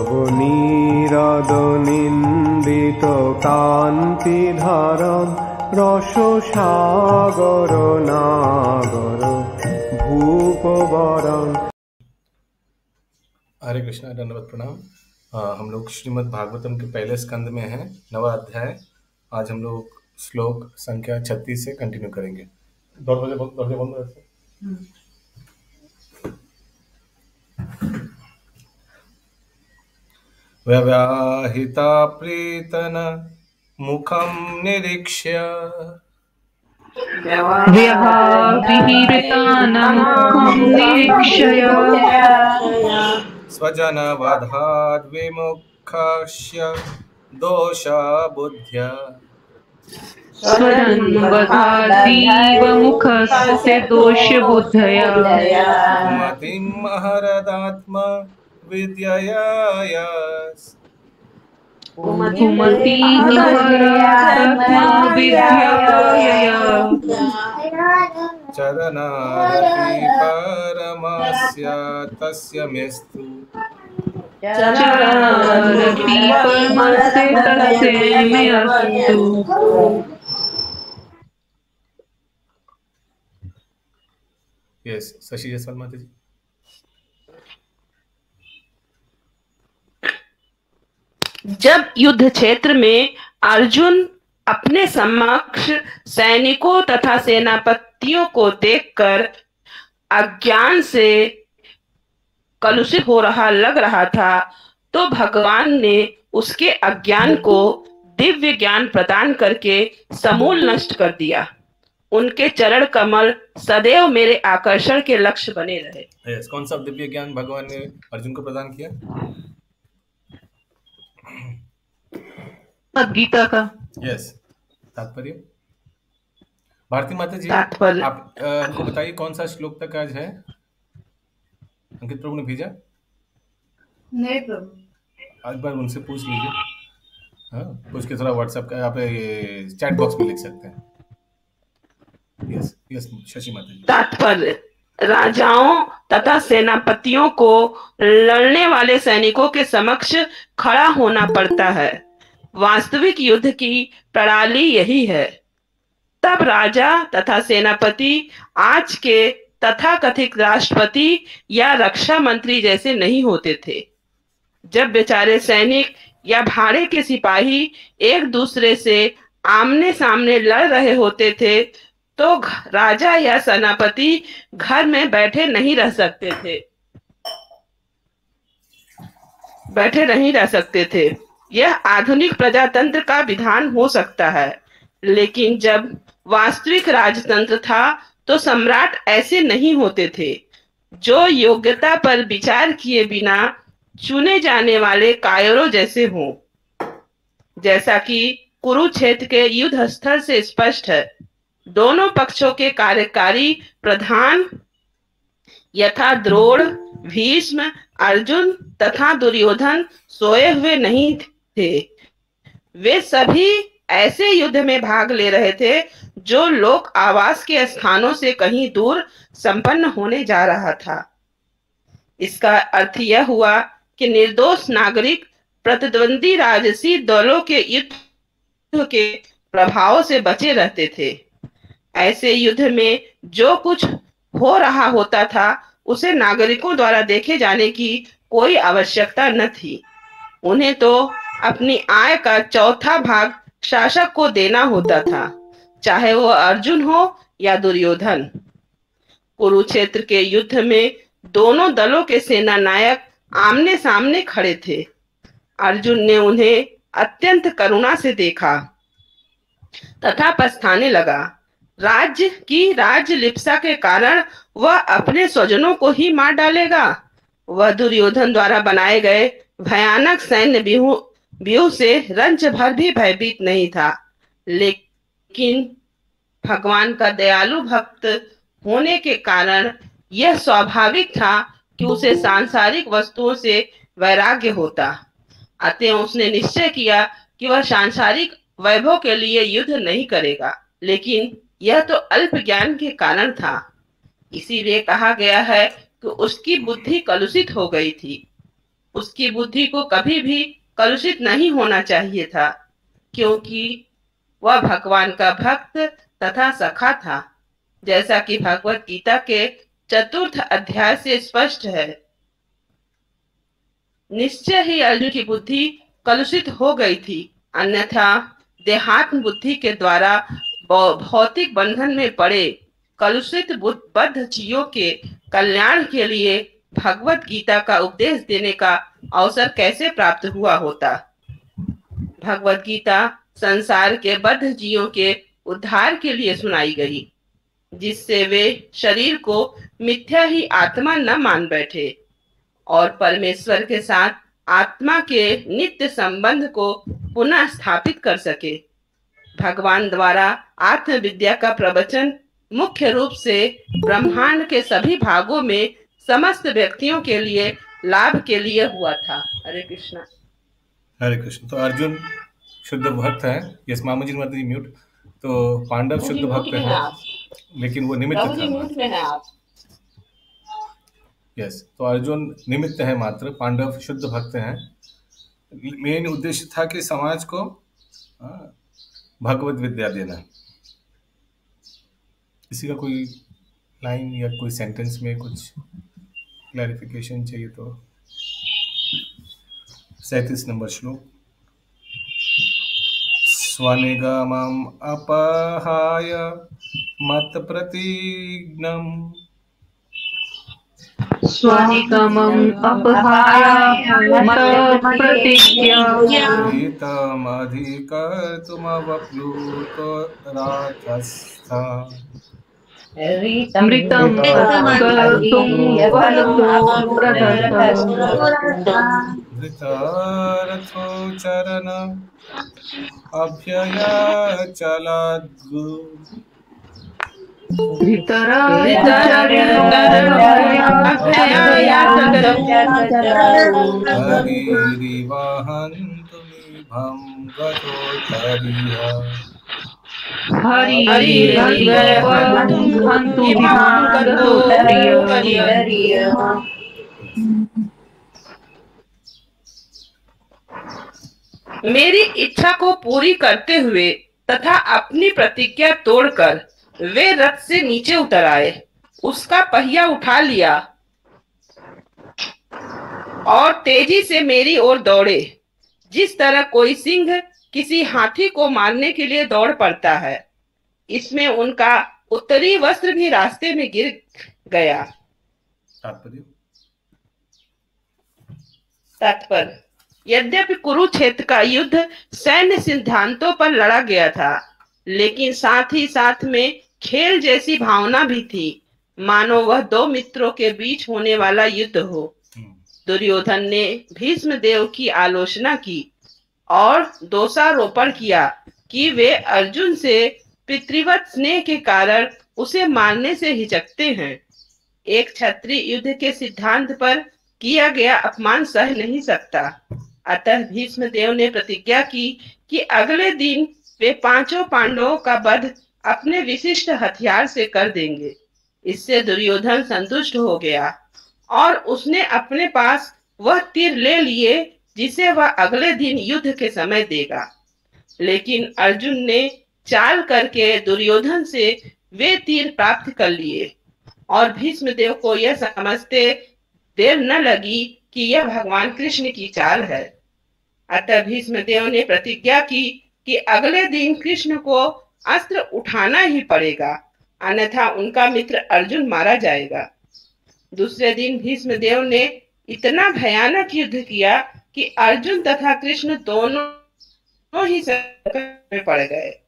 নবনীরদ নিন্দিত কান্তি ধারণ রস সাগর নাগর भूपवरं। हरे कृष्णा, दंडवत प्रणाम। हम लोग श्रीमद् भागवतम के पहले स्कंद में हैं, 9वां अध्याय। आज हम लोग श्लोक संख्या 36 से कंटिन्यू करेंगे। व्यवहिता प्रीतन मुखं निरीक्ष्य व्यवहितानमुखं निरीक्ष्य स्वजनवधाद् विमुखस्य दोषा बुद्ध्या स्वजनवधाद्विमुखस्य दोषबुद्धया मतिं महरदात्म विद्यया चरणारति परमस्य तस्य मेस्तु। यस, शशि जायसवाल माता जी। जब युद्ध क्षेत्र में अर्जुन अपने समक्ष सैनिकों तथा सेनापतियों को देखकर अज्ञान से कलुषित हो रहा लग रहा था, तो भगवान ने उसके अज्ञान को दिव्य ज्ञान प्रदान करके समूल नष्ट कर दिया। उनके चरण कमल सदैव मेरे आकर्षण के लक्ष्य बने रहे। यस, कौन सा दिव्य ज्ञान भगवान ने अर्जुन को प्रदान किया? गीता का। यस, तात्पर्य भारती माता जी, आप हमको बताइए कौन सा श्लोक तक आज है? अंकित प्रभु ने भेजा? नहीं प्रभु, एक बार उनसे पूछ लीजिए। हाँ, पूछ के थोड़ा व्हाट्सएप का आप चैट बॉक्स में लिख सकते हैं। यस यस, शशि माता जी। तात्पर्य राजाओं तथा सेनापतियों को लड़ने वाले सैनिकों के समक्ष खड़ा होना पड़ता है। वास्तविक युद्ध की प्रणाली यही है। तब राजा तथा सेनापति आज के तथाकथित राष्ट्रपति या रक्षा मंत्री जैसे नहीं होते थे। जब बेचारे सैनिक या भाड़े के सिपाही एक दूसरे से आमने सामने लड़ रहे होते थे, तो राजा या सेनापति घर में बैठे नहीं रह सकते थे। यह आधुनिक प्रजातंत्र का विधान हो सकता है, लेकिन जब वास्तविक राजतंत्र था तो सम्राट ऐसे नहीं होते थे, जो योग्यता पर विचार किए बिना चुने जाने वाले कायरों जैसे हों। जैसा कि कुरुक्षेत्र के युद्ध स्थल से स्पष्ट है, दोनों पक्षों के कार्यकारी प्रधान यथा द्रोण, भीष्म, अर्जुन तथा दुर्योधन सोए हुए नहीं थे। वे सभी ऐसे युद्ध में भाग ले रहे थे जो लोक आवास के स्थानों से कहीं दूर संपन्न होने जा रहा था। इसका अर्थ यह हुआ कि निर्दोष नागरिक प्रतिद्वंदी राजसी दलों के युद्ध के प्रभाव से बचे रहते थे। ऐसे युद्ध में जो कुछ हो रहा होता था उसे नागरिकों द्वारा देखे जाने की कोई आवश्यकता न थी। उन्हें तो अपनी आय का चौथा भाग शासक को देना होता था, चाहे वो अर्जुन हो या दुर्योधन। कुरुक्षेत्र के युद्ध में दोनों दलों के सेना नायक आमने सामने खड़े थे। अर्जुन ने उन्हें अत्यंत करुणा से देखा तथा पछताने लगा। राज्य की राजलिप्सा के कारण वह अपने स्वजनों को ही मार डालेगा। वह दुर्योधन द्वारा बनाए गए भयानक सैन्य व्यूह से रंच भर भी भयभीत नहीं था, लेकिन भगवान का दयालु भक्त होने के कारण यह स्वाभाविक था कि उसे सांसारिक वस्तुओं से वैराग्य होता। अतः उसने निश्चय किया कि वह सांसारिक वैभव के लिए युद्ध नहीं करेगा, लेकिन यह तो अल्प ज्ञान के कारण था। इसीलिए कहा गया है कि उसकी बुद्धि कलुषित हो गई थी। उसकी बुद्धि को कभी भी कलुषित नहीं होना चाहिए था, क्योंकि वह भगवान का भक्त तथा सखा था, जैसा कि भगवत गीता के 4th अध्याय से स्पष्ट है। निश्चय ही अर्जुन की बुद्धि कलुषित हो गई थी, अन्यथा देहात्म बुद्धि के द्वारा भौतिक बंधन में पड़े कलुषित बद्ध जीवों के कल्याण के लिए भगवत गीता का उपदेश देने का अवसर कैसे प्राप्त हुआ होता। भगवत गीता संसार के बद्ध जीवों के उद्धार के लिए सुनाई गई, जिससे वे शरीर को मिथ्या ही आत्मा न मान बैठे और परमेश्वर के साथ आत्मा के नित्य संबंध को पुनः स्थापित कर सके। भगवान द्वारा आत्मविद्या का प्रवचन मुख्य रूप से ब्रह्मांड के सभी भागों में समस्त व्यक्तियों के लिए लाभ के लिए हुआ था। हरे कृष्णा। हरे कृष्ण। तो अर्जुन शुद्ध भक्त है। यस मामू जी माता जी म्यूट। तो पांडव शुद्ध भक्त है, लेकिन वो निमित्त था। यस, तो अर्जुन निमित्त है मात्र, पांडव शुद्ध भक्त हैं। मेन उद्देश्य था कि समाज को भगवत विद्या देना। किसी का कोई लाइन या कोई सेंटेंस में कुछ क्लैरिफिकेशन चाहिए तो 37 नंबर श्लोक। स्वनिगमम् अपहाय मत प्रतिज्ञम् स्वनिगमम् अपहाय मत प्रतिज्ञा रीतमधिकर्तुमवप्लुतो रातस्था मृतं कर्तुं वरतो धृतरथो चरण अभ्ययाचलद्गु हरिरिवहन्तुमिभं गतोत्तरीय मेरी इच्छा को पूरी करते हुए तथा अपनी प्रतिज्ञा तोड़कर वे रथ से नीचे उतर आए, उसका पहिया उठा लिया और तेजी से मेरी ओर दौड़े, जिस तरह कोई सिंह किसी हाथी को मारने के लिए दौड़ पड़ता है। इसमें उनका उत्तरी वस्त्र भी रास्ते में गिर गया। तात्पर्य, यद्यपि कुरुक्षेत्र का युद्ध सैन्य सिद्धांतों पर लड़ा गया था, लेकिन साथ ही साथ में खेल जैसी भावना भी थी, मानो वह दो मित्रों के बीच होने वाला युद्ध हो। दुर्योधन ने भीष्म देव की आलोचना की और दोषारोपण किया कि वे अर्जुन से पितृवत स्नेह के कारण उसे मारने से हिचकते हैं। एक क्षत्रिय युद्ध के सिद्धांत पर किया गया अपमान सह नहीं सकता। अतः भीष्म देव ने प्रतिज्ञा की कि अगले दिन वे पांचों पांडवों का वध अपने विशिष्ट हथियार से कर देंगे। इससे दुर्योधन संतुष्ट हो गया और उसने अपने पास वह तीर ले लिए जिसे वह अगले दिन युद्ध के समय देगा। लेकिन अर्जुन ने चाल करके दुर्योधन से वे तीर प्राप्त कर लिए और भीष्म देव को यह समझते देर न लगी कि यह भगवान कृष्ण की चाल है। अतः भीष्म देव ने प्रतिज्ञा की कि अगले दिन कृष्ण को अस्त्र उठाना ही पड़ेगा, अन्यथा उनका मित्र अर्जुन मारा जाएगा। दूसरे दिन भीष्म देव ने इतना भयानक युद्ध किया कि अर्जुन तथा कृष्ण दोनों ही संकट में पड़ गए।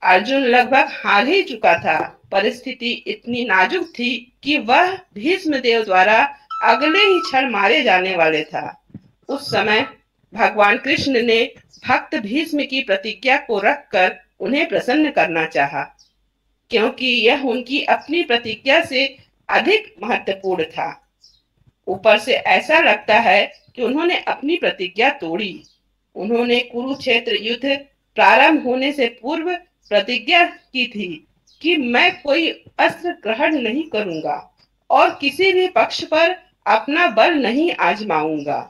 अर्जुन लगभग हार ही चुका था। परिस्थिति इतनी नाजुक थी कि वह भीष्म देव द्वारा अगले ही क्षण मारे जाने वाले था। उस समय भगवान कृष्ण ने भक्त भीष्म की प्रतिज्ञा को रखकर उन्हें प्रसन्न करना चाहा, क्योंकि यह उनकी अपनी प्रतिज्ञा से अधिक महत्वपूर्ण था। ऊपर से ऐसा लगता है कि उन्होंने अपनी प्रतिज्ञा तोड़ी। उन्होंने कुरुक्षेत्र युद्ध प्रारंभ होने से पूर्व प्रतिज्ञा की थी कि मैं कोई अस्त्र ग्रहण नहीं करूंगा और किसी भी पक्ष पर अपना बल नहीं आजमाऊंगा।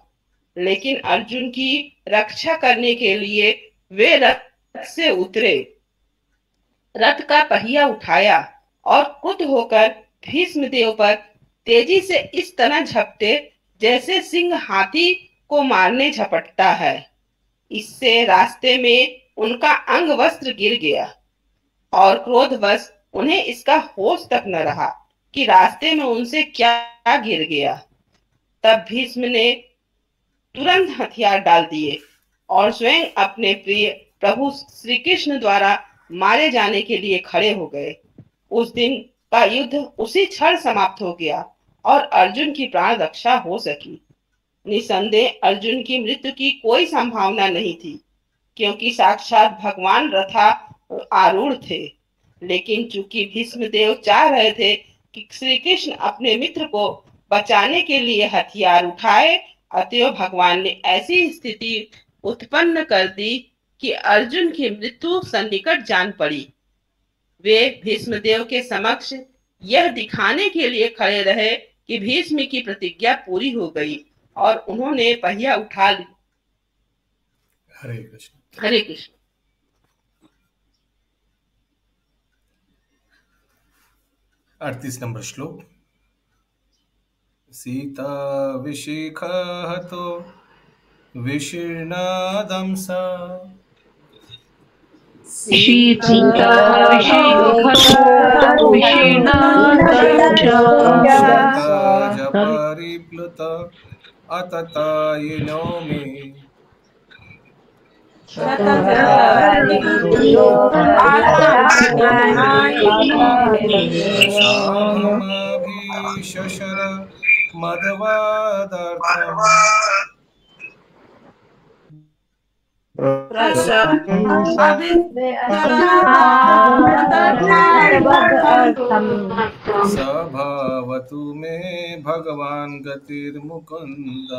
लेकिन अर्जुन की रक्षा करने के लिए वे रथ से उतरे, रथ का पहिया उठाया और क्रुद्ध होकर भीष्मदेव पर तेजी से इस तरह झपटे जैसे सिंह हाथी को मारने झपटता है। इससे रास्ते में उनका अंग वस्त्र गिर गया और क्रोधवश उन्हें इसका होश तक न रहा कि रास्ते में उनसे क्या गिर गया। तब भीष्म ने तुरंत हथियार डाल दिए और स्वयं अपने प्रिय प्रभु श्री कृष्ण द्वारा मारे जाने के लिए खड़े हो गए। उस दिन का युद्ध उसी क्षण समाप्त हो गया और अर्जुन की प्राण रक्षा हो सकी। निसंदेह अर्जुन की मृत्यु की कोई संभावना नहीं थी, क्योंकि साक्षात भगवान रथा आरूढ़ थे। लेकिन चूंकि भीष्मदेव चाह रहे थे कि श्री कृष्ण अपने मित्र को बचाने के लिए हथियार उठाए, अतएव भगवान ने ऐसी स्थिति उत्पन्न कर दी कि अर्जुन की मृत्यु सन्निकट जान पड़ी। वे भीष्मदेव के समक्ष यह दिखाने के लिए खड़े रहे कि भीष्म की प्रतिज्ञा पूरी हो गई और उन्होंने पहिया उठा ली। हरे कृष्ण। हरे कृष्ण। 38 नंबर श्लोक। सीता विशिखहतो विशीर्णादंसा सीता परिप्लुत अततायिनो मे शशर मदवादर्थम सभवतु मे भगवान गतिर्मुकुंद।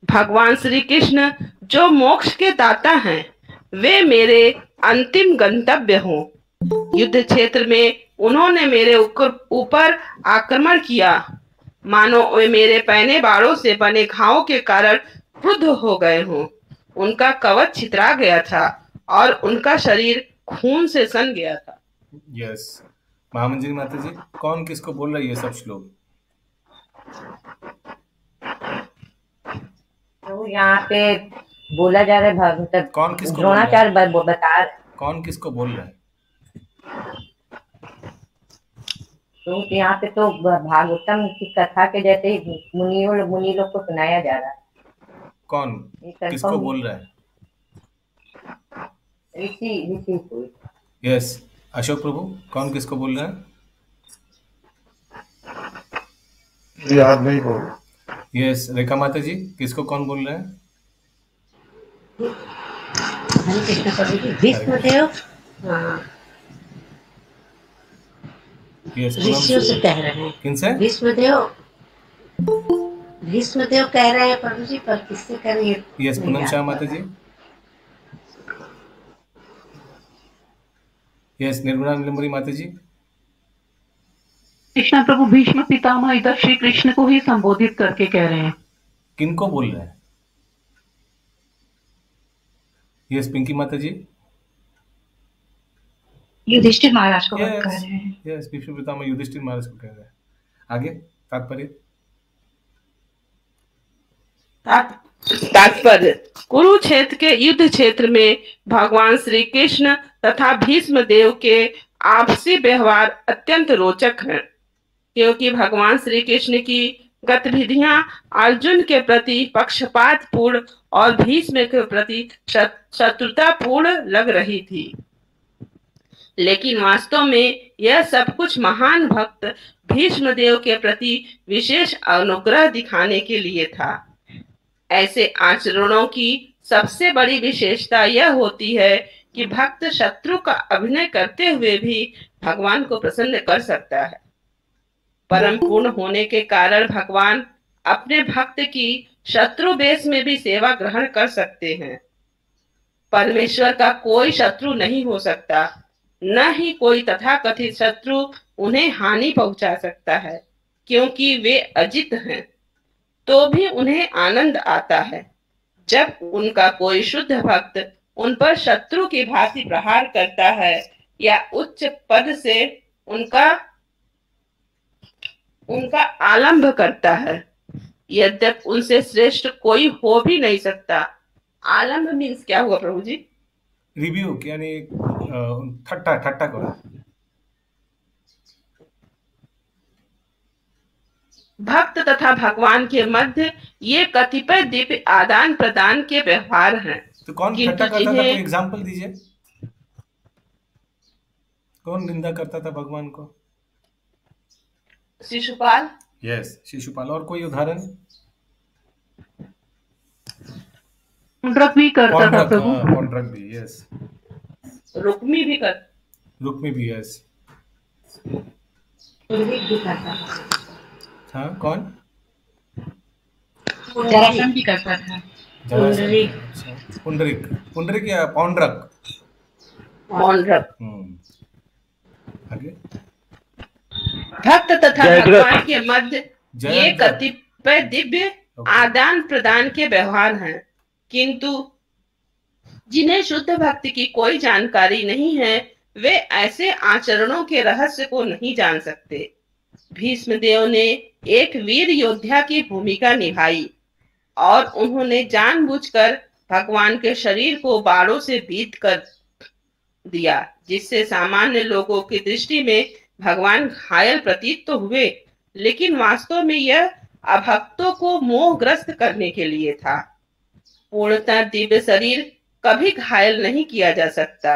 भगवान श्री कृष्ण जो मोक्ष के दाता हैं, वे मेरे अंतिम गंतव्य हों। युद्ध क्षेत्र में उन्होंने मेरे ऊपर आक्रमण किया, मानो वे मेरे पहने बाड़ों से बने घावों के कारण क्रुद्ध हो गए हों। उनका कवच छितरा गया था और उनका शरीर खून से सन गया था। यस महामंजरी माता जी, कौन किसको बोल रहा है ये सब श्लोक? तो यहाँ पे बोला जा रहा है मतलब कौन किसको द्रोणाचार्य बता कौन किसको बोल रहा है? तो यहाँ पे तो भागवतम की कथा के जैसे ही मुनि लोग को सुनाया जा रहा है। कौन किसको बोल रहा है? ऋषि को। यस अशोक प्रभु, कौन किसको बोल रहा है? याद नहीं बोल। यस रेखा माता जी, किसको कौन बोल रहा है? हरे कृष्ण प्रभु जी। भीष्मदेव ऋषियों से कह रहे हैं। किनसे? भीष्मदेव कह रहे हैं प्रभु जी, पर किससे कह रही है? यस पूनम शाह माता जी। यस निर्गुणा नीलमणि माता जी। कृष्ण प्रभु भीष्म पितामह इधर श्री कृष्ण को ही संबोधित करके कह रहे हैं। किनको बोल रहे हैं? यस पिंकी माता जी। युधिष्ठिर महाराज को बात कर रहे हैं। यस भीष्म पितामह युधिष्ठिर महाराज को कह रहे हैं। आगे तात्पर्य। कुरुक्षेत्र के युद्ध क्षेत्र में भगवान श्री कृष्ण तथा भीष्म देव के आपसी व्यवहार अत्यंत रोचक है, क्योंकि भगवान श्री कृष्ण की गतिविधियां अर्जुन के प्रति पक्षपातपूर्ण और भीष्म के प्रति शत्रुतापूर्ण लग रही थी। लेकिन वास्तव में यह सब कुछ महान भक्त भीष्मदेव के प्रति विशेष अनुग्रह दिखाने के लिए था। ऐसे आचरणों की सबसे बड़ी विशेषता यह होती है कि भक्त शत्रु का अभिनय करते हुए भी भगवान को प्रसन्न कर सकता है। परम पूर्ण होने के कारण भगवान अपने भक्त की शत्रु वेश में भी सेवा ग्रहण कर सकते हैं। परमेश्वर का कोई शत्रु नहीं हो सकता, न ही कोई तथाकथित शत्रु उन्हें हानि पहुंचा सकता है, क्योंकि वे अजित हैं। तो भी उन्हें आनंद आता है जब उनका कोई शुद्ध भक्त उन पर शत्रु की भांति प्रहार करता है या उच्च पद से उनका उनका आलंब करता है, यद्यपि उनसे श्रेष्ठ कोई हो भी नहीं सकता। आलंब मीन्स क्या हुआ प्रभु जी? रिव्यू यानी ठट्टा ठट्टा करा। भक्त तथा भगवान के मध्य ये कतिपय दिव्य आदान प्रदान के व्यवहार हैं। तो कौन किंतु ठट्टा करता था? जिन्हें- कोई एग्जांपल दीजिए। कौन निंदा करता था भगवान को? शिशुपाल, यस, शिशुपाल। और कोई उदाहरण? पुंडरक भी करता था पौंड्रक, प्रभु। हाँ, पौंड्रक भी, यस। रुक्मी भी कर रुक्मी भी, यस। पुंडरीक भी करता था। हाँ, कौन? जरासंध भी करता था। पुंडरीक। अच्छा, पुंडरीक। पुंडरीक या पौंड्रक? पौंड्रक। आगे। भक्त तथा भगवान के मध्य ये जयद्रथ। कतिपय दिव्य आदान प्रदान के व्यवहार हैं, किंतु जिन्हें शुद्ध भक्ति की कोई जानकारी नहीं है वे ऐसे आचरणों के रहस्य को नहीं जान सकते। भीष्मदेव ने एक वीर योद्धा की भूमिका निभाई और उन्होंने जानबूझकर भगवान के शरीर को बाणों से बीत कर दिया, जिससे सामान्य लोगों की दृष्टि में भगवान घायल प्रतीत तो हुए, लेकिन वास्तव में यह अभक्तों को मोहग्रस्त करने के लिए था। पूर्णतः दिव्य शरीर कभी घायल नहीं किया जा सकता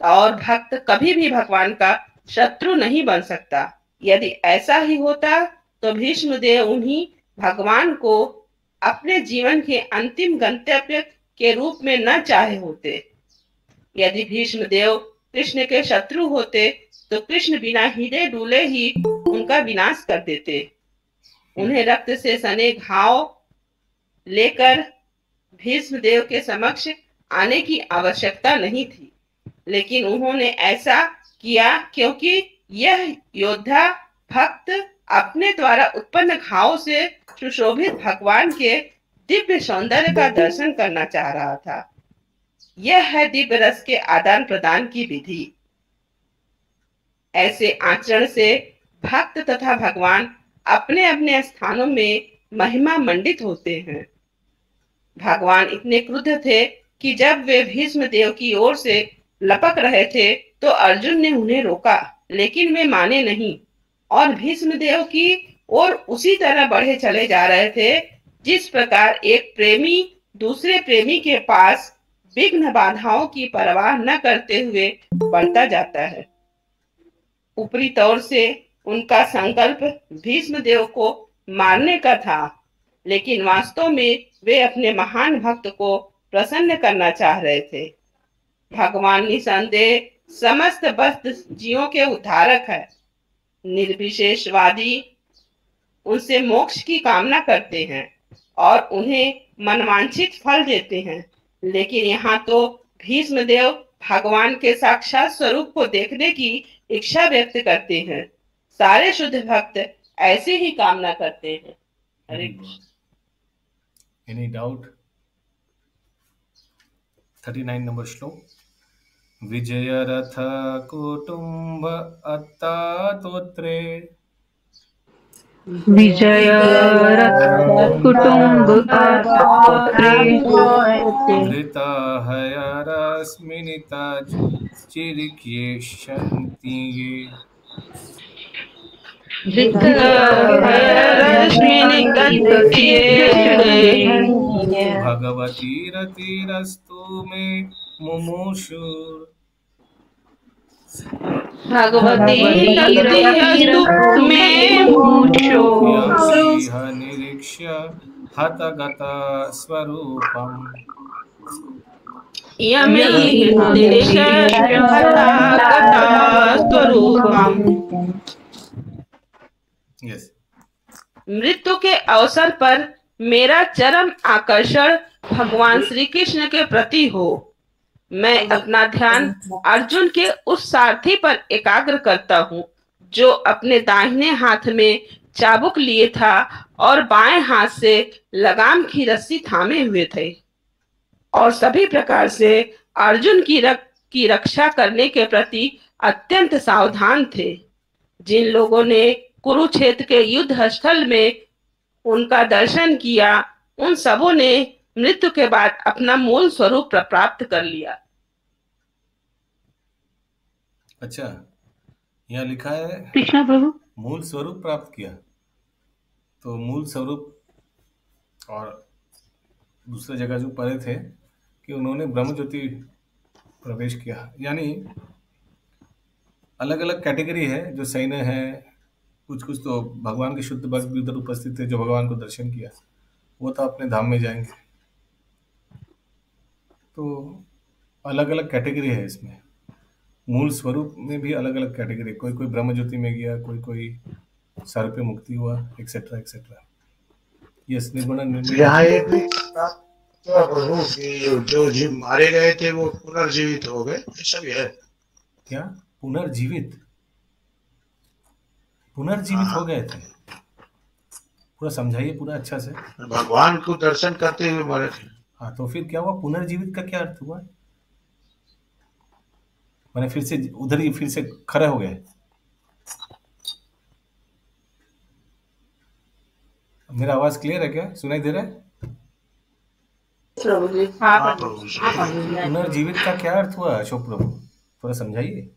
और भक्त कभी भी भगवान का शत्रु नहीं बन सकता। यदि ऐसा ही होता तो भीष्मदेव उन्हीं भगवान को अपने जीवन के अंतिम गंतव्य के रूप में न चाहे होते। यदि भीष्मदेव कृष्ण के शत्रु होते तो कृष्ण बिना हिले डुले ही उनका विनाश कर देते। उन्हें रक्त से सने घाव लेकर भीष्मदेव के समक्ष आने की आवश्यकता नहीं थी, लेकिन उन्होंने ऐसा किया क्योंकि यह योद्धा भक्त अपने द्वारा उत्पन्न घाव से सुशोभित भगवान के दिव्य सौंदर्य का दर्शन करना चाह रहा था। यह है दिव्य रस के आदान प्रदान की विधि। ऐसे आचरण से भक्त तथा भगवान अपने अपने स्थानों में महिमा मंडित होते हैं। भगवान इतने क्रुद्ध थे कि जब वे भीष्मदेव की ओर से लपक रहे थे तो अर्जुन ने उन्हें रोका, लेकिन वे माने नहीं और भीष्मदेव की ओर उसी तरह बढ़े चले जा रहे थे जिस प्रकार एक प्रेमी दूसरे प्रेमी के पास विघ्न बाधाओं की परवाह न करते हुए बढ़ता जाता है। ऊपरी तौर से उनका संकल्प भीष्मदेव को मारने का था, लेकिन वास्तव में वे अपने महान भक्त को प्रसन्न करना चाह रहे थे। भगवान निसंदेह समस्त बद्ध जीवों के उद्धारक है। निर्विशेषवादी उनसे मोक्ष की कामना करते हैं और उन्हें मनवांछित फल देते हैं, लेकिन यहाँ तो भीष्मदेव भगवान के साक्षात स्वरूप को देखने की इच्छा व्यक्त करते हैं। सारे शुद्ध भक्त ऐसे ही कामना करते हैं। Hare Krishna. Any doubt? 39 number श्लोक। विजय रथ कुटुंब अत्तातोत्रे विजय रथ कुटुंब अत्रे धृता हयरस्मिनिता चिरिक्येषन्ति ये भगवती रतिरस्तु मे मुमुषु भगवती रतिरस्तु मे मुमुषु यंसिह निरीक्ष्य हतगता स्वरूपम् यस। मृत्यु के अवसर पर मेरा चरम आकर्षण भगवान श्री कृष्ण के प्रति हो। मैं अपना ध्यान अर्जुन के उस सारथी पर एकाग्र करता हूँ जो अपने दाहिने हाथ में चाबुक लिए था और बाएं हाथ से लगाम की रस्सी थामे हुए थे और सभी प्रकार से अर्जुन की रक्षा करने के प्रति अत्यंत सावधान थे। जिन लोगों ने कुरुक्षेत्र के युद्ध स्थल में उनका दर्शन किया, उन सबों ने मृत्यु के बाद अपना मूल स्वरूप प्राप्त कर लिया। अच्छा, यहाँ लिखा है कृष्णा प्रभु। मूल स्वरूप प्राप्त किया, तो मूल स्वरूप और दूसरी जगह जो पढ़े थे कि उन्होंने ब्रह्म ज्योति प्रवेश किया, यानी अलग अलग कैटेगरी है जो सैन्य है। कुछ कुछ तो भगवान के शुद्ध भक्त भी उधर उपस्थित थे जो भगवान को दर्शन किया, वो तो अपने धाम में जाएंगे। तो अलग अलग कैटेगरी है इसमें, मूल स्वरूप में भी अलग अलग कैटेगरी। कोई कोई ब्रह्म ज्योति में गया, कोई कोई सर पे मुक्ति हुआ, एक्सेट्रा एक्सेट्रा। यस, निर्गुण यहाँ एक भी क्या प्रभु कि जो मारे गए थे वो पुनर्जीवित हो गए, ऐसा भी है क्या? पुनर्जीवित हो गए थे? पूरा समझाइए पूरा अच्छा से। भगवान को दर्शन करते हुए मरे थे। हाँ, तो फिर क्या हुआ? पुनर्जीवित का क्या अर्थ हुआ? मैंने फिर से उधर ही फिर से खड़े हो गए। मेरा आवाज क्लियर है क्या? सुनाई दे रहा है? प्रभु जी, हाँ प्रभु जी। पुनर्जीवित का क्या अर्थ हुआ अशोक प्रभु, थोड़ा समझाइए।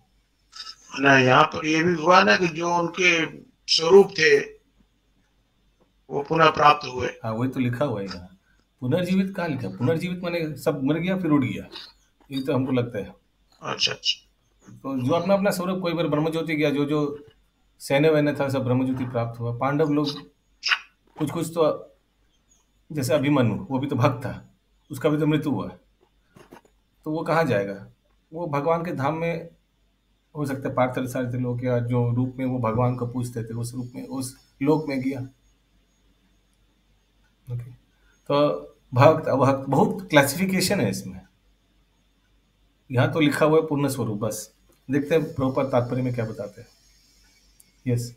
ना यहाँ पर ये भी हुआ ना कि जो उनके स्वरूप थे वो पुनः प्राप्त हुए। हाँ, वही तो लिखा हुआ है यहाँ। पुनर्जीवित कहाँ लिखा? पुनर्जीवित माने सब मर गया फिर उड़ गया, ये तो हमको लगता है। अच्छा अच्छा। तो जो अपना अपना स्वरूप, कोई बार ब्रह्मज्योति गया, जो जो सैन्य वैन्य था सब ब्रह्मज्योति प्राप्त हुआ। पांडव लोग कुछ कुछ तो, जैसे अभिमन्यु, वो भी तो भक्त था, उसका भी तो मृत्यु हुआ, तो वो कहाँ जाएगा? वो भगवान के धाम में हो सकता है। पार्थ सारथी लोग या जो रूप में वो भगवान को पूजते थे, उस रूप में उस लोक में गया। ओके, तो भक्त अभक्त बहुत क्लासिफिकेशन है इसमें। यहाँ तो लिखा हुआ है पूर्ण स्वरूप, बस देखते हैं प्रभुपाद तात्पर्य में क्या बताते हैं। यस,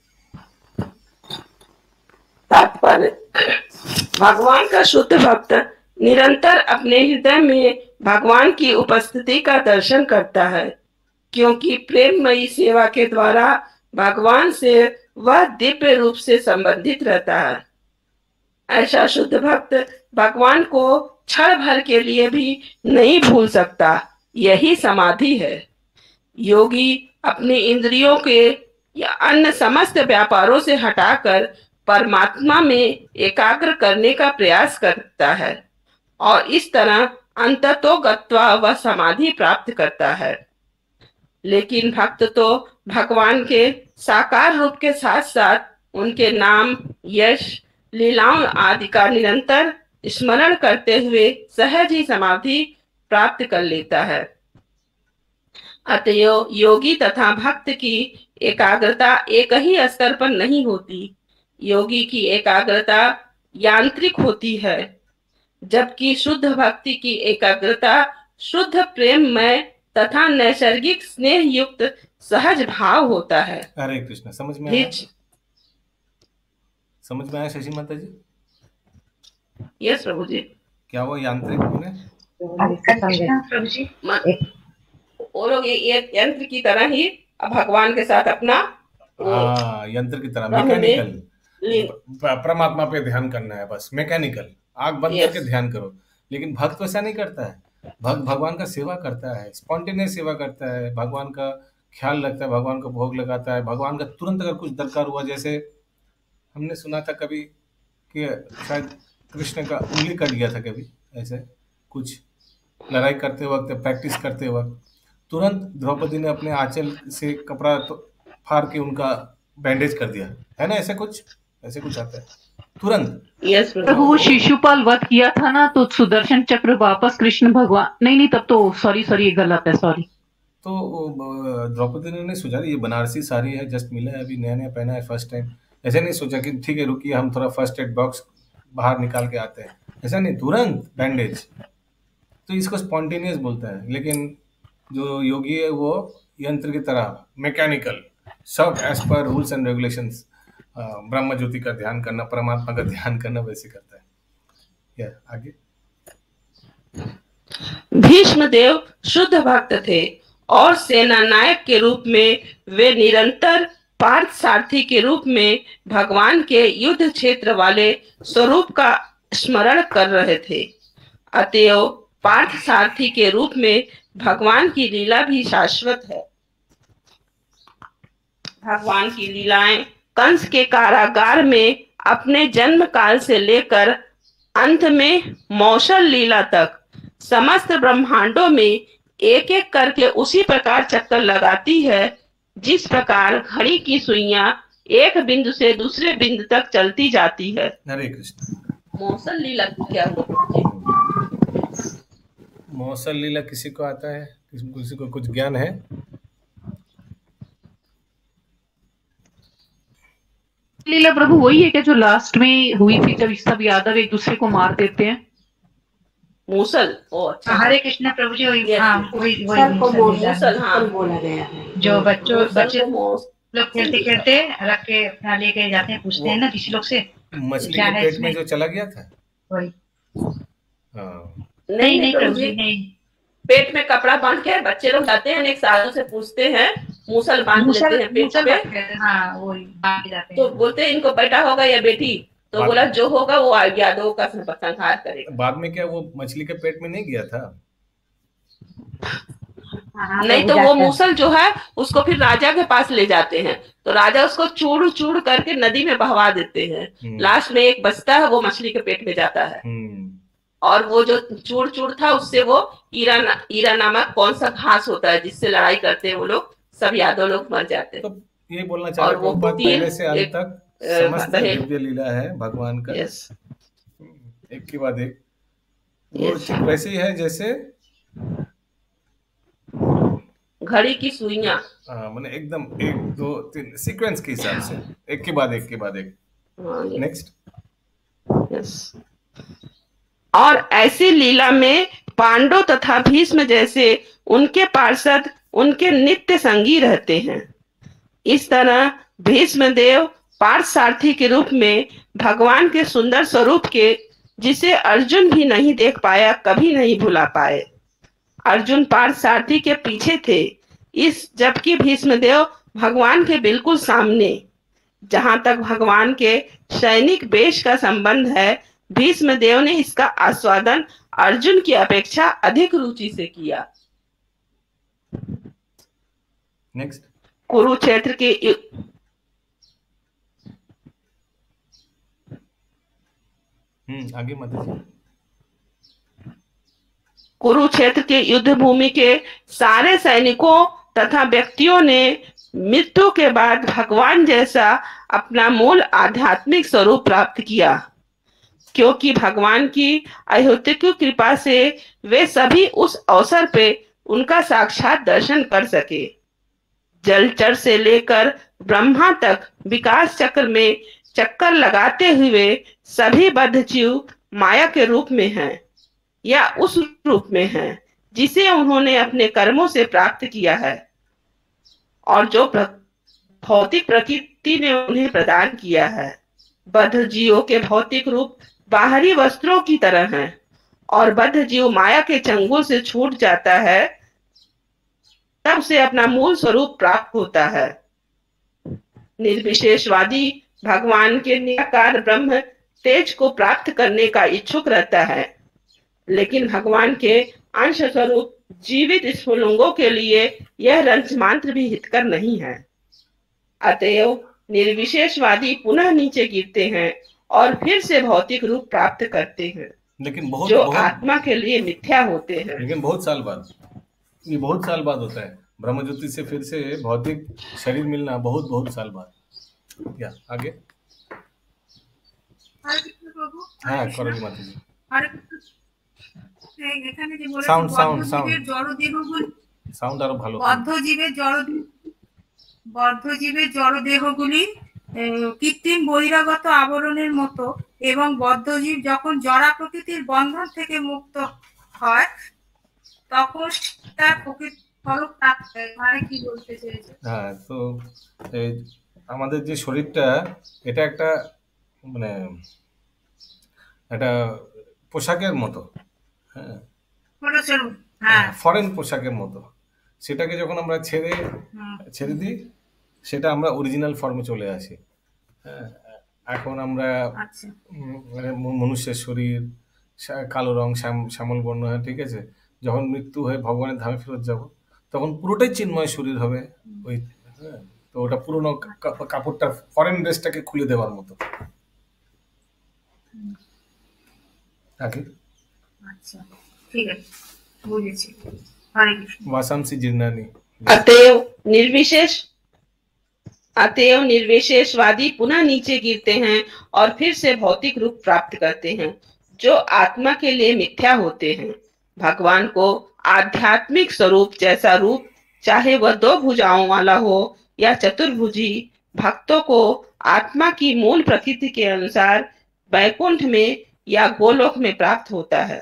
तात्पर्य। भगवान का शुद्ध भक्त निरंतर अपने हृदय में भगवान की उपस्थिति का दर्शन करता है, क्योंकि प्रेममयी सेवा के द्वारा भगवान से वह दिव्य रूप से संबंधित रहता है। ऐसा शुद्ध भक्त भगवान को क्षण भर के लिए भी नहीं भूल सकता, यही समाधि है। योगी अपनी इंद्रियों के या अन्य समस्त व्यापारों से हटाकर परमात्मा में एकाग्र करने का प्रयास करता है और इस तरह अंततो गत्वा वह समाधि प्राप्त करता है। लेकिन भक्त तो भगवान के साकार रूप के साथ साथ उनके नाम, यश, लीलाओं आदि का निरंतर स्मरण करते हुए सहज ही समाधि प्राप्त कर लेता है। अतएव योगी तथा भक्त की एकाग्रता एक ही स्तर पर नहीं होती। योगी की एकाग्रता यांत्रिक होती है, जबकि शुद्ध भक्ति की एकाग्रता शुद्ध प्रेममय तथा नैसर्गिक स्नेह युक्त सहज भाव होता है। हरे कृष्ण। समझ में आया? हिच- समझ में आया शशि माता जी? यस प्रभु जी। क्या वो यांत्रिक बोले? कृष्णा प्रभु जी। वो लोग ये यंत्र की तरह ही भगवान के साथ अपना हाँ, यंत्र की तरह ब्रह्म में मैकेनिकल। परमात्मा पे ध्यान करना है बस, मैकेनिकल, आंख बंद Yes. करके ध्यान करो। लेकिन भक्त वैसा नहीं करता है। भक्त भगवान का सेवा करता है, स्पॉन्टेनियस सेवा करता है, भगवान का ख्याल रखता है, भगवान का भोग लगाता है। भगवान का तुरंत अगर कुछ दरकार हुआ, जैसे हमने सुना था कभी कि शायद कृष्ण का उंगली कट गया था कभी, ऐसे कुछ लड़ाई करते वक्त, प्रैक्टिस करते वक्त, तुरंत द्रौपदी ने अपने आंचल से कपड़ा तो फाड़ के उनका बैंडेज कर दिया, है ना? ऐसे कुछ आता है तुरंत। यस प्रभु वो शिशुपाल वध किया था ना, तो सुदर्शन चक्र वापस कृष्ण भगवान, नहीं तब तो सॉरी ये गलत है, सॉरी। तो द्रौपदी ने सोचा ये बनारसी साड़ी है, जस्ट मिला है, अभी नया नया पहना है फर्स्ट टाइम। ऐसे नहीं सोचा कि ठीक है रुकिए हम थोड़ा फर्स्ट एड बॉक्स बाहर निकाल के आते हैं, ऐसा नहीं तुरंत बैंडेज। तो इसको स्पॉन्टेनियस बोलता है। लेकिन जो योगी है वो यंत्र की तरह मैकेनिकल, सब as per rules and regulations, ब्रह्म ज्योति का ध्यान करना, परमात्मा का ध्यान करना, वैसे करता है। या आगे। भीष्मदेव शुद्ध भक्त थे और सेना नायक के रूप में वे निरंतर पार्थ सारथी के रूप में भगवान के युद्ध क्षेत्र वाले स्वरूप का स्मरण कर रहे थे। अतएव पार्थ सारथी के रूप में भगवान की लीला भी शाश्वत है। भगवान की लीलाएं कंस के कारागार में अपने जन्म काल से लेकर अंत में मौसल लीला तक समस्त ब्रह्मांडों में एक एक करके उसी प्रकार चक्कर लगाती है, जिस प्रकार घड़ी की सुइयां एक बिंदु से दूसरे बिंदु तक चलती जाती है। हरे कृष्ण। मौसल लीला क्या होती है? मौसल लीला किसी को आता है? किसी को कुछ ज्ञान है? लीला प्रभु वही है क्या जो लास्ट में हुई थी, जब सब यादव एक दूसरे को मार देते हैं? मूसल। अच्छा। हरे कृष्ण प्रभु जी, वही वही मूसल, हाँ बोला गया है। जो बच्चे लोग खेलते खेलते रख के अपना लेके जाते हैं, पूछते हैं ना किसी लोग से, मछली के पेट में जो चला गया था वही। नहीं प्रभु जी, नहीं। पेट में कपड़ा बांध के बच्चे लोग जाते हैं, एक साधु से पूछते हैं, मूसल बांध लेते हैं पेट पे। हाँ वही बांध जाते हैं। तो बोलते हैं इनको बेटा होगा या बेटी, तो बोला जो होगा वो यादवों का संहार करेगा। बाद में क्या वो मछली के पेट में नहीं गया था? नहीं, तो वो मूसल जो है उसको फिर राजा के पास ले जाते हैं, तो राजा उसको चूड़ चूड़ करके नदी में बहवा देते हैं। लास्ट में एक बचता है, वो मछली के पेट में जाता है। और वो जो चूड़ चूड़ था उससे वो ईरा नामक कौन सा घास होता है जिससे लड़ाई करते हैं वो लोग, सब यादव लोग मर जाते हैं। तो ये बोलना चाह रहे हैं पहले से अंत तक समस्त दिव्य लीला है भगवान का। एक के बाद एक। वो ठीक वैसे ही है जैसे घड़ी की सुइयां, माने एकदम 1 2 3 सीक्वेंस के हिसाब से, एक के बाद एक के बाद एक। नेक्स्ट। यस। और ऐसी लीला में पांडव तथा भीष्म जैसे उनके पार्षद उनके नित्य संगी रहते हैं। इस तरह भीष्म देव पार्थ सारथी के रूप में भगवान के सुंदर स्वरूप के, जिसे अर्जुन भी नहीं देख पाया, कभी नहीं भुला पाए। अर्जुन पार्थ सारथी के पीछे थे, जबकि भीष्मदेव भगवान के बिल्कुल सामने। जहां तक भगवान के सैनिक वेश का संबंध है, भीष्मदेव ने इसका आस्वादन अर्जुन की अपेक्षा अधिक रुचि से किया। नेक्स्ट। कुरुक्षेत्र के आगे मत। कुरुक्षेत्र के युद्ध भूमि के सारे सैनिकों तथा व्यक्तियों ने मृत्यु के बाद भगवान जैसा अपना मूल आध्यात्मिक स्वरूप प्राप्त किया, क्योंकि भगवान की अहेतुक कृपा से वे सभी उस अवसर पे उनका साक्षात दर्शन कर सके। जलचर से लेकर ब्रह्मा तक विकास चक्र में चक्कर लगाते हुए सभी बद्ध जीव माया के रूप में हैं, या उस रूप में हैं जिसे उन्होंने अपने कर्मों से प्राप्त किया है, और जो भौतिक प्रकृति ने उन्हें प्रदान किया है। बद्ध जीवों के भौतिक रूप बाहरी वस्त्रों की तरह हैं, और बद्ध जीव माया के चंगुल से छूट जाता है तब उसे अपना मूल स्वरूप प्राप्त होता है। निर्विशेषवादी भगवान के निराकार ब्रह्म तेज को प्राप्त करने का इच्छुक रहता है, लेकिन भगवान के अंश स्वरूप जीवित स्फुलिंगों के लिए यह रंच मात्र भी हितकर नहीं है। अतएव निर्विशेषवादी पुनः नीचे गिरते हैं और फिर से भौतिक रूप प्राप्त करते हैं, लेकिन जो आत्मा के लिए मिथ्या होते हैं। लेकिन बहुत साल बाद, ये बहुत साल बाद होता है, ब्रह्मज्योति से फिर से भौतिक शरीर मिलना बहुत साल बाद। क्या आगे? हाँ करोगी माता जी। সাউন্ড আরো ভালো। বদ্ধ জীবের জড় দেহগুলি কৃত্রিম বহিরাগত আবরণের মতো এবং বদ্ধজীব যখন জড়া প্রকৃতির বন্ধন থেকে মুক্ত হয় তখন তার প্রকৃত স্বরূপ থাকবে। মানে কি বলতে চেয়েছে? হ্যাঁ, তো এই আমাদের যে শরীরটা, এটা একটা মানে একটা পোশাকের মতো, হ্যাঁ, বলেছেন, হ্যাঁ, ফরেন পোশাকের মতো। সেটাকে যখন আমরা ছেড়ে দিই, সেটা আমরা অরিজিনাল ফর্মে চলে আসি। হ্যাঁ, এখন আমরা আচ্ছা, মানে মনুষ্যের শরীর কালো রং, শ্যামল বর্ণ, হয়, ঠিক আছে। যখন মৃত্যু হয়ে ভগবানের ধামে ফেরত যাব, তখন পুরোটাই চিন্ময় শরীর হবে। ওই হ্যাঁ, তো ওটা পুরোনো কাপড়টা, ফরেন ড্রেসটাকে খুলে দেওয়ার মতো। আগে আচ্ছা, ঠিক আছে, বুঝেছি। হরে কৃষ্ণ। वासांसी जीर्णानि। अतएव निर्विशेषवादी पुनः नीचे गिरते हैं और फिर से भौतिक रूप प्राप्त करते हैं, जो आत्मा के लिए मिथ्या होते हैं। भगवान को आध्यात्मिक स्वरूप जैसा रूप, चाहे वह 2 भुजाओं वाला हो या चतुर्भुजी, भक्तों को आत्मा की मूल प्रकृति के अनुसार वैकुंठ में या गोलोक में प्राप्त होता है।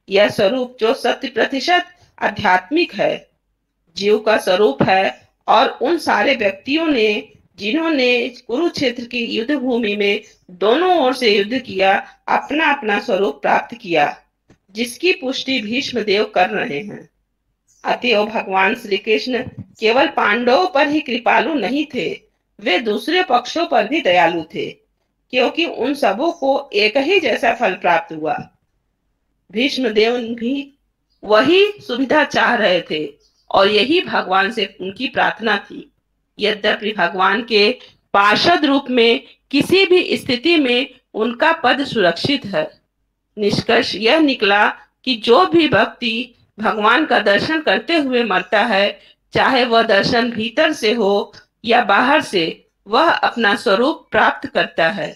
यह स्वरूप जो 100% आध्यात्मिक है, जीव का स्वरूप है, और उन सारे व्यक्तियों ने जिन्होंने कुरुक्षेत्र की युद्ध भूमि में दोनों ओर से युद्ध किया, अपना अपना स्वरूप प्राप्त किया, जिसकी पुष्टि भीष्म देव कर रहे हैं। अतएव भगवान श्री कृष्ण केवल पांडवों पर ही कृपालु नहीं थे, वे दूसरे पक्षों पर भी दयालु थे, क्योंकि उन सबों को एक ही जैसा फल प्राप्त हुआ। भीष्म देव भी वही सुविधा चाह रहे थे और यही भगवान से उनकी प्रार्थना थी। यद्यपि भगवान के पार्षद रूप में किसी भी स्थिति में उनका पद सुरक्षित है। निष्कर्ष यह निकला कि जो भी व्यक्ति भगवान का दर्शन करते हुए मरता है, चाहे वह दर्शन भीतर से हो या बाहर से, वह अपना स्वरूप प्राप्त करता है।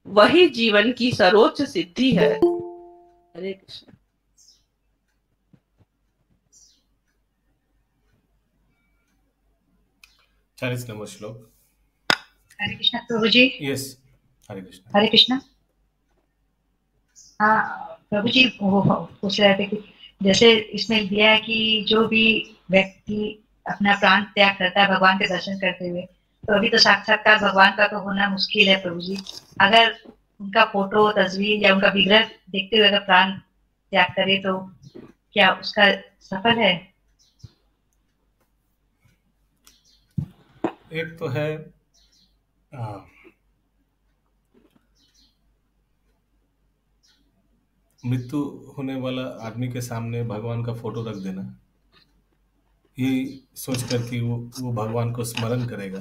वही जीवन की सर्वोच्च सिद्धि है। हरे कृष्ण। 40 नंबर श्लोक। हरे कृष्ण प्रभु जी। यस, हरे कृष्ण। हरे कृष्ण। हाँ प्रभु जी, वो पूछ रहे थे कि जैसे इसमें दिया है कि जो भी व्यक्ति अपना प्राण त्याग करता है भगवान के दर्शन करते हुए, तो अभी तो साक्षात्कार भगवान का तो होना मुश्किल है प्रभु जी। अगर उनका फोटो, तस्वीर या उनका विग्रह देखते हुए अगर प्राण त्याग करे तो क्या उसका सफल है? एक तो है मृत्यु होने वाला आदमी के सामने भगवान का फोटो रख देना, ये सोचकर कि वो भगवान को स्मरण करेगा।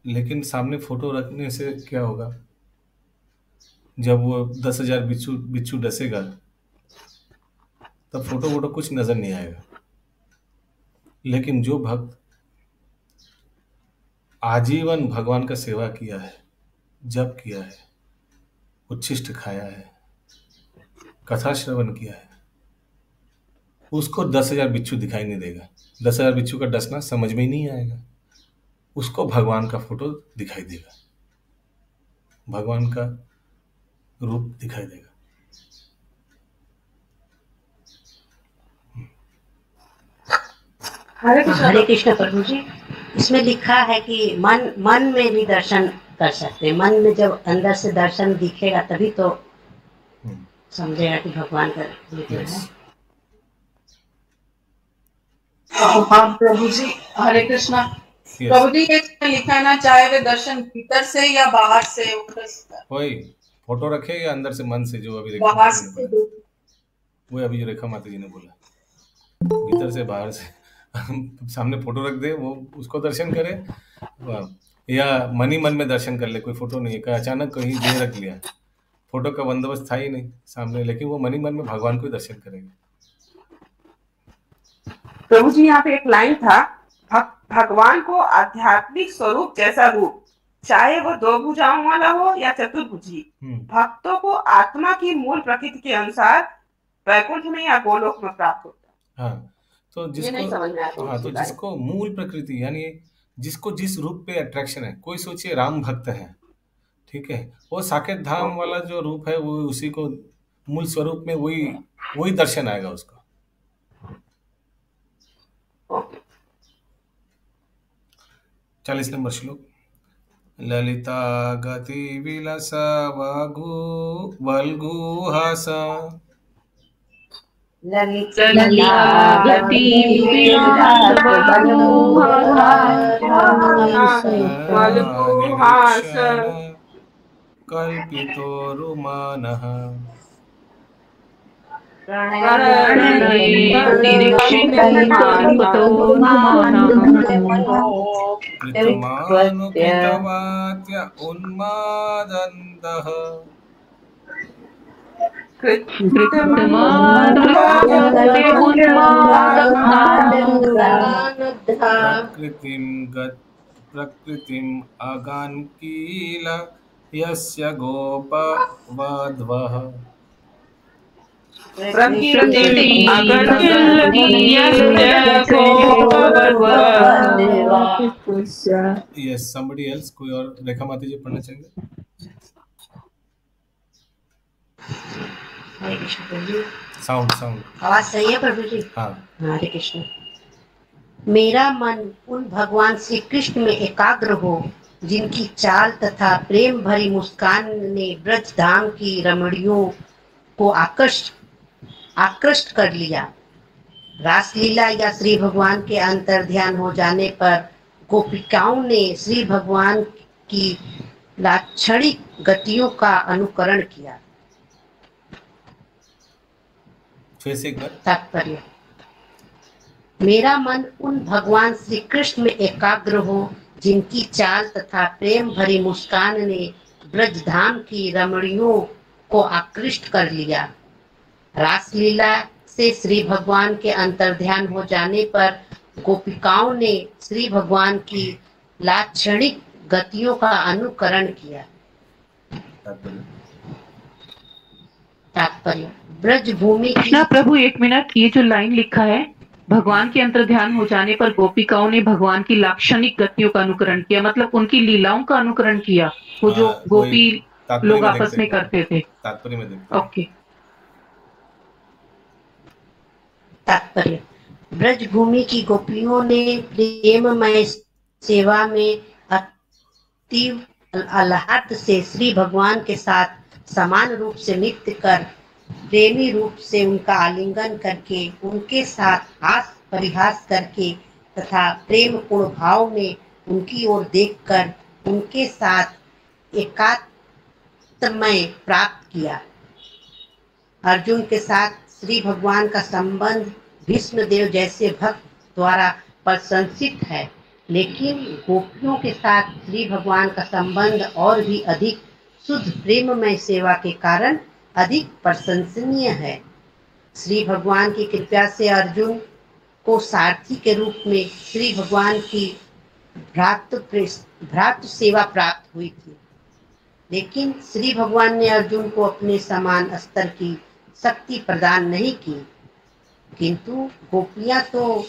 लेकिन सामने फोटो रखने से क्या होगा? जब वो 10,000 बिच्छू डसेगा, तब फोटो वोटो कुछ नजर नहीं आएगा। लेकिन जो भक्त आजीवन भगवान का सेवा किया है, जप किया है, उच्छिष्ट खाया है, कथा श्रवण किया है, उसको 10,000 बिच्छू दिखाई नहीं देगा। 10,000 बिच्छू का डसना समझ में ही नहीं आएगा। उसको भगवान का फोटो दिखाई देगा, भगवान का रूप दिखाई देगा। हरे कृष्ण प्रभु जी। इसमें लिखा है कि मन में भी दर्शन कर सकते हैं। मन में जब अंदर से दर्शन दिखेगा तभी तो समझेगा कि भगवान का रूप है। हाँ प्रभु जी, हरे कृष्णा। प्रभु जी ये लिखा ना, चाहे वे दर्शन भीतर से या बाहर से, वही फोटो रखे या अंदर से मन से, जो अभी बाहर से, वो अभी जो रेखा माता जी ने बोला, भीतर से बाहर से सामने फोटो रख दे, वो उसको दर्शन करे, या मन ही मन में दर्शन कर ले। कोई फोटो नहीं है, अचानक कहीं दे रख लिया, फोटो का बंदोबस्त था ही नहीं सामने, लेकिन वो मन ही मन में भगवान को दर्शन करेगा। प्रभु जी यहाँ पे एक लाइन था, भगवान को आध्यात्मिक स्वरूप जैसा रूप, चाहे वो 2 भुजाओं वाला हो या चतुर्भुजी, भक्तों को आत्मा की मूल प्रकृति के अनुसार वैकुंठ में या गोलोक में प्राप्त होता है। हाँ, तो जिसको मूल प्रकृति यानी जिसको जिस रूप पे अट्रैक्शन है, कोई सोचिए राम भक्त है, ठीक है, वो साकेत धाम वाला जो रूप है वो उसी को मूल स्वरूप में वही दर्शन आएगा उसको। 40 नंबर श्लोक। ललिता गति विलस वल्गुहास कल्पितो रुमानः कृतमानुकृतवात्य उन्मादन्तः प्रकृतिम् अगान्कील यस्य गोपवध्वः। Yes, somebody else, कोई और? रेखा माता जी पढ़ना चाहेंगे? हरे कृष्ण प्रभु जी। साउंड आवाज सही है प्रभु जी? हाँ। हरे कृष्ण। मेरा मन उन भगवान श्री कृष्ण में एकाग्र हो जिनकी चाल तथा प्रेम भरी मुस्कान ने ब्रज धाम की रमणियों को आकृष्ट कर लिया। रासलीला या श्री भगवान के अंतर ध्यान हो जाने पर गोपिकाओं ने श्री भगवान की लाक्षणिक गतियों का अनुकरण किया। फिर से एक बार। तात्पर्य, मेरा मन उन भगवान श्री कृष्ण में एकाग्र हो जिनकी चाल तथा प्रेम भरी मुस्कान ने ब्रज धाम की रमणियों को आकृष्ट कर लिया। रासलीला से श्री भगवान के अंतर्ध्यान हो जाने पर गोपिकाओं ने श्री भगवान की लाक्षणिक गतियों का अनुकरण किया। तात्पर्य, ब्रज भूमि कृष्णा प्रभु एक मिनट, ये जो लाइन लिखा है भगवान के अंतर्ध्यान हो जाने पर गोपिकाओं ने भगवान की लाक्षणिक गतियों का अनुकरण किया, मतलब उनकी लीलाओं का अनुकरण किया, वो जो गोपी लोग आपस में करते थे। तात्पर्य में देखते। ओके। तात्पर्य, ब्रज भूमि की गोपियों ने प्रेममय सेवा में अतीव आह्लाद से श्री भगवान के साथ समान रूप से नृत्य कर प्रेमी रूप से उनका आलिंगन करके, उनके साथ हास परिहास करके तथा प्रेम पूर्ण भाव में उनकी ओर देखकर उनके साथ एकात्मय प्राप्त किया। अर्जुन के साथ श्री भगवान का संबंध भीष्मदेव जैसे भक्त द्वारा प्रशंसित है, लेकिन गोपियों के साथ श्री भगवान का संबंध और भी अधिक शुद्ध प्रेममय सेवा के कारण अधिक प्रशंसनीय है। श्री भगवान की कृपा से अर्जुन को सारथी के रूप में श्री भगवान की भ्रातृ सेवा प्राप्त हुई थी, लेकिन श्री भगवान ने अर्जुन को अपने समान स्तर की शक्ति प्रदान नहीं की, किंतु गोपियां तो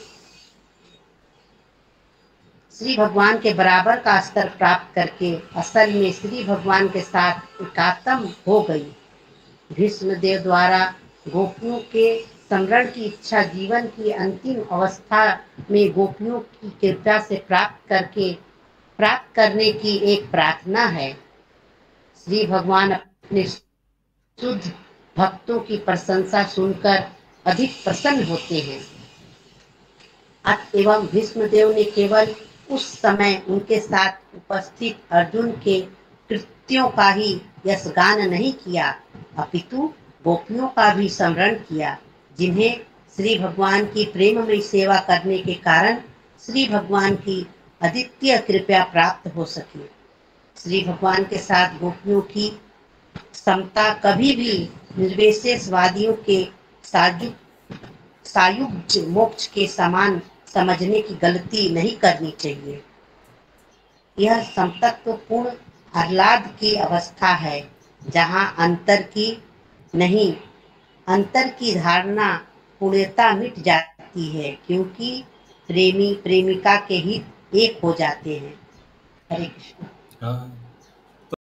श्री भगवान के बराबर का स्तर प्राप्त करके असल में श्री भगवान के साथ एकात्म हो गई। भीष्मदेव द्वारा गोपियों के स्मरण की इच्छा जीवन की अंतिम अवस्था में गोपियों की कृपा से प्राप्त करने की एक प्रार्थना है। श्री भगवान अपने शुद्ध भक्तों की प्रशंसा सुनकर अधिक प्रसन्न होते हैं। अतएव भीष्मदेव ने केवल उस समय उनके साथ उपस्थित अर्जुन के कृत्यों का ही यशगान नहीं किया, अपितु गोपियों का भी स्मरण किया, जिन्हें श्री भगवान की प्रेममयी सेवा करने के कारण श्री भगवान की अद्वितीय कृपा प्राप्त हो सके। श्री भगवान के साथ गोपियों की समता कभी भी निर्विशेषवादियों के सायुज्य मोक्ष के समान समझने की गलती नहीं करनी चाहिए। यह समतत्वपूर्ण आह्लाद की अवस्था है, जहाँ अंतर की धारणा पूर्णतः मिट जाती है, क्योंकि प्रेमी प्रेमिका के हित एक हो जाते हैं। हरे कृष्ण। हाँ